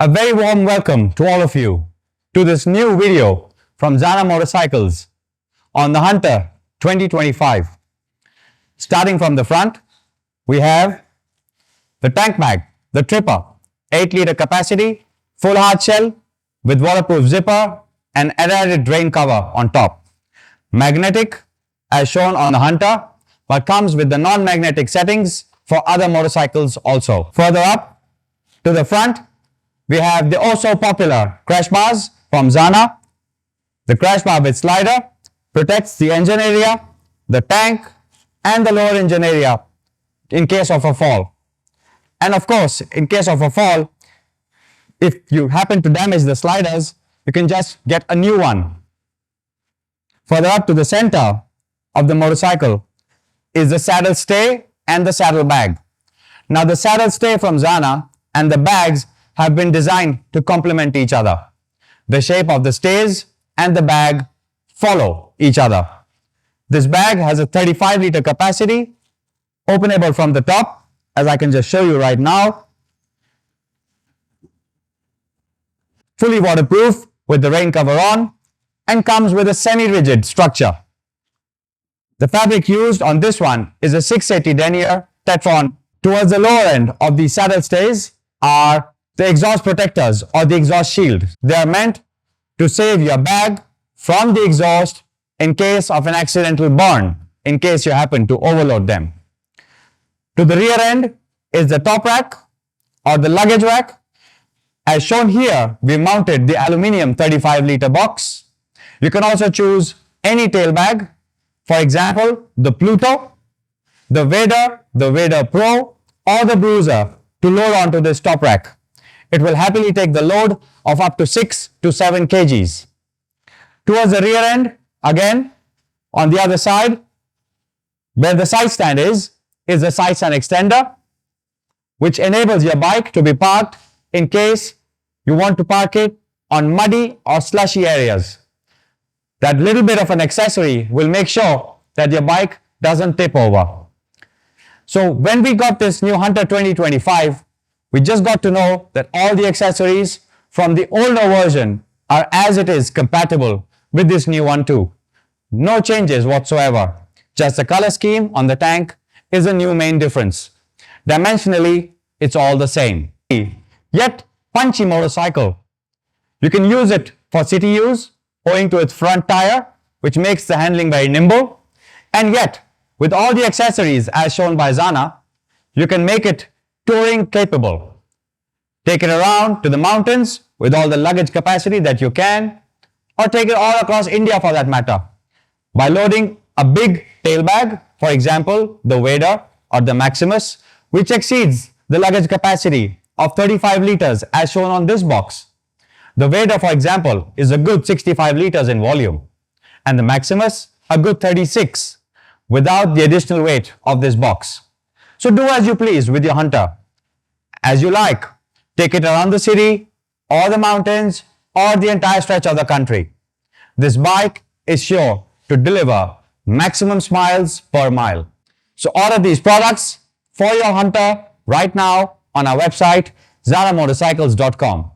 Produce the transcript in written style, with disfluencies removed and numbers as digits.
A very warm welcome to all of you to this new video from Zana Motorcycles on the Hunter 2025. Starting from the front, we have the tank mag, the Tripper, 8-liter capacity, full hard shell with waterproof zipper and aerated drain cover on top. Magnetic as shown on the Hunter, but comes with the non-magnetic settings for other motorcycles also. Further up to the front, we have the also popular crash bars from Zana. The crash bar with slider protects the engine area, the tank and the lower engine area in case of a fall. And of course, in case of a fall, if you happen to damage the sliders, you can just get a new one. Further up to the center of the motorcycle is the saddle stay and the saddle bag. Now the saddle stay from Zana and the bags have been designed to complement each other. The shape of the stays and the bag follow each other. This bag has a 35-liter capacity, openable from the top, as I can just show you right now. Fully waterproof with the rain cover on and comes with a semi-rigid structure. The fabric used on this one is a 680 denier Tetron. Towards the lower end of the saddle stays are the exhaust protectors or the exhaust shield. They are meant to save your bag from the exhaust in case of an accidental burn, in case you happen to overload them. To the rear end is the top rack or the luggage rack. As shown here, we mounted the aluminium 35-liter box. You can also choose any tail bag. For example, the Pluto, the Vader Pro or the Bruiser to load onto this top rack. It will happily take the load of up to 6 to 7 kgs. Towards the rear end, again, on the other side, where the side stand is the side stand extender, which enables your bike to be parked in case you want to park it on muddy or slushy areas. That little bit of an accessory will make sure that your bike doesn't tip over. So when we got this new Hunter 2025, we just got to know that all the accessories from the older version are as it is compatible with this new one too. No changes whatsoever. Just the color scheme on the tank is a new main difference. Dimensionally, it's all the same. Yet punchy motorcycle. You can use it for city use owing to its front tire, which makes the handling very nimble. And yet, with all the accessories as shown by Zana, you can make it touring capable. Take it around to the mountains with all the luggage capacity that you can, or take it all across India for that matter. By loading a big tail bag, for example, the Vader or the Maximus, which exceeds the luggage capacity of 35 liters as shown on this box. The Vader, for example, is a good 65 liters in volume, and the Maximus a good 36 without the additional weight of this box. So do as you please with your Hunter. As you like, take it around the city or the mountains or the entire stretch of the country. This bike is sure to deliver maximum smiles per mile. So order these products for your Hunter right now on our website zanamotorcycles.com.